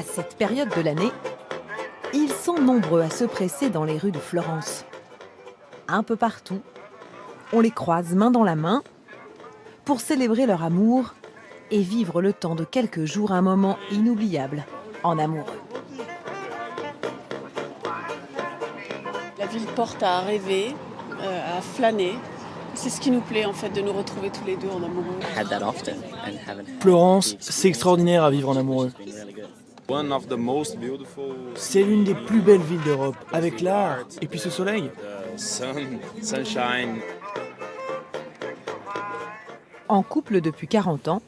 cette période de l'année, ils sont nombreux à se presser dans les rues de Florence. Un peu partout, on les croise main dans la main pour célébrer leur amour et vivre le temps de quelques jours un moment inoubliable en amoureux. La ville porte à rêver, à flâner. C'est ce qui nous plaît en fait, de nous retrouver tous les deux en amoureux. Florence, c'est extraordinaire à vivre en amoureux. C'est l'une des plus belles villes d'Europe, avec l'art et puis ce soleil. En couple depuis 40 ans,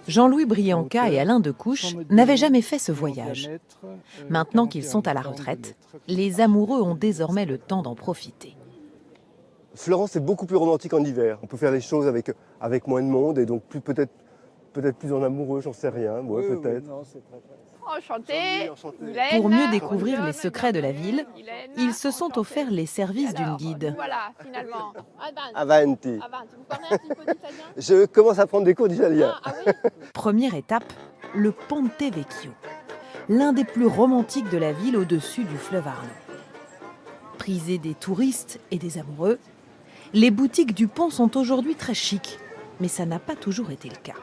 Jean-Louis Brianca et Alain Decouche n'avaient jamais fait ce voyage. Maintenant qu'ils sont à la retraite, les amoureux ont désormais le temps d'en profiter. Florence est beaucoup plus romantique en hiver. On peut faire les choses avec moins de monde et donc peut-être plus en amoureux, j'en sais rien. Ouais, oui, peut-être. Oui, enchanté. Pour mieux découvrir les secrets de la ville, ils se sont offerts les services d'une guide. Voilà, finalement. Avanti. Vous parlez un petit peu d'italien ? Je commence à prendre des cours d'italien. Oui. Première étape, le Ponte Vecchio, l'un des plus romantiques de la ville au-dessus du fleuve Arno. Prisé des touristes et des amoureux, les boutiques du pont sont aujourd'hui très chics, mais ça n'a pas toujours été le cas.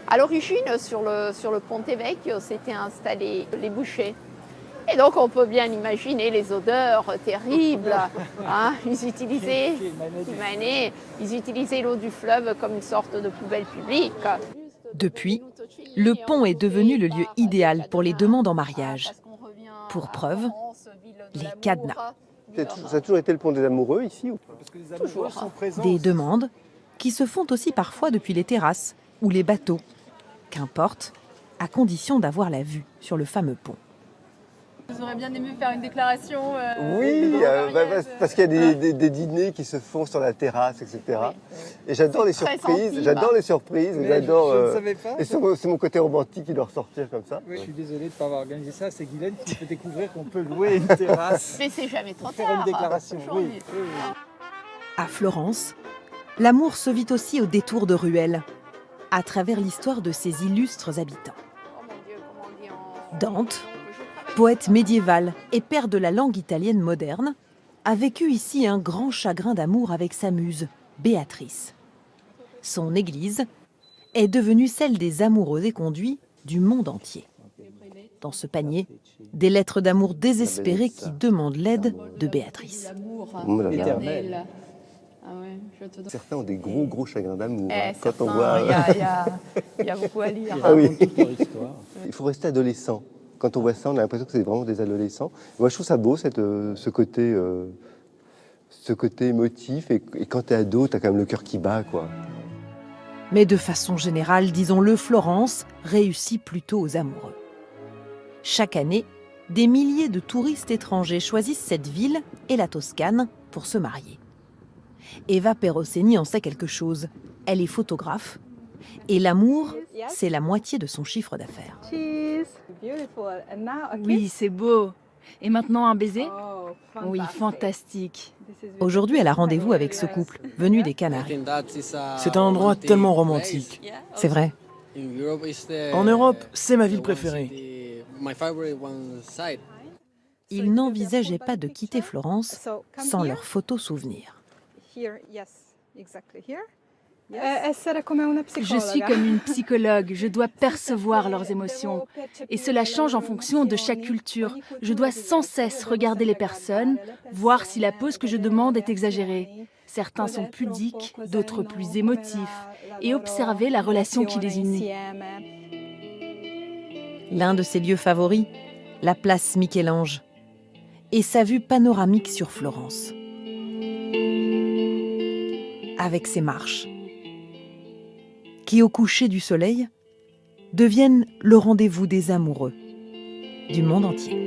À l'origine, sur le Ponte Vecchio, s'étaient installés les bouchers. Et donc, on peut bien imaginer les odeurs terribles. Hein. Ils utilisaient l'eau du fleuve comme une sorte de poubelle publique. Depuis, le pont est devenu le lieu idéal pour les demandes en mariage. Pour preuve, les cadenas. Ça a toujours été le pont des amoureux ici ou pas ? Toujours. Des demandes qui se font aussi parfois depuis les terrasses ou les bateaux. Qu'importe, à condition d'avoir la vue sur le fameux pont. Vous aurez bien aimé faire une déclaration Oui, parce qu'il y a des dîners qui se font sur la terrasse, etc. Oui. Et j'adore les surprises. J'adore les surprises. Oui, j'adore. Je ne savais pas. Et c'est mon côté romantique qui doit ressortir comme ça. Oui. Je suis désolé de ne pas avoir organisé ça. C'est Guylaine qui me fait découvrir qu'on peut louer une terrasse. Mais c'est jamais trop tard. Faire une déclaration. Oui. À Florence, l'amour se vit aussi au détour de ruelles, à travers l'histoire de ses illustres habitants. Dante, poète médiéval et père de la langue italienne moderne, a vécu ici un grand chagrin d'amour avec sa muse, Béatrice. Son église est devenue celle des amoureux éconduits du monde entier. Dans ce panier, des lettres d'amour désespérées qui demandent l'aide de Béatrice. Éternel. Certains ont des gros chagrins d'amour. Quand on voit... Il y a beaucoup à lire. Ah oui. Il faut rester adolescent. Quand on voit ça, on a l'impression que c'est vraiment des adolescents. Moi, je trouve ça beau, ce côté émotif. Et quand t'es ado, t'as quand même le cœur qui bat, quoi. Mais de façon générale, disons-le, Florence réussit plutôt aux amoureux. Chaque année, des milliers de touristes étrangers choisissent cette ville et la Toscane pour se marier. Eva Perosseni en sait quelque chose. Elle est photographe. Et l'amour, c'est la moitié de son chiffre d'affaires. Oui, c'est beau. Et maintenant un baiser ? Oui, fantastique. Aujourd'hui, elle a rendez-vous avec ce couple, venu des Canaries. C'est un endroit tellement romantique. C'est vrai. En Europe, c'est ma ville préférée. Ils n'envisageaient pas de quitter Florence sans leurs photos souvenirs. Je suis comme une psychologue, je dois percevoir leurs émotions. Et cela change en fonction de chaque culture. Je dois sans cesse regarder les personnes, voir si la pose que je demande est exagérée. Certains sont pudiques, d'autres plus émotifs, et observer la relation qui les unit. L'un de ses lieux favoris, la place Michel-Ange, et sa vue panoramique sur Florence. Avec ses marches, qui au coucher du soleil deviennent le rendez-vous des amoureux du monde entier.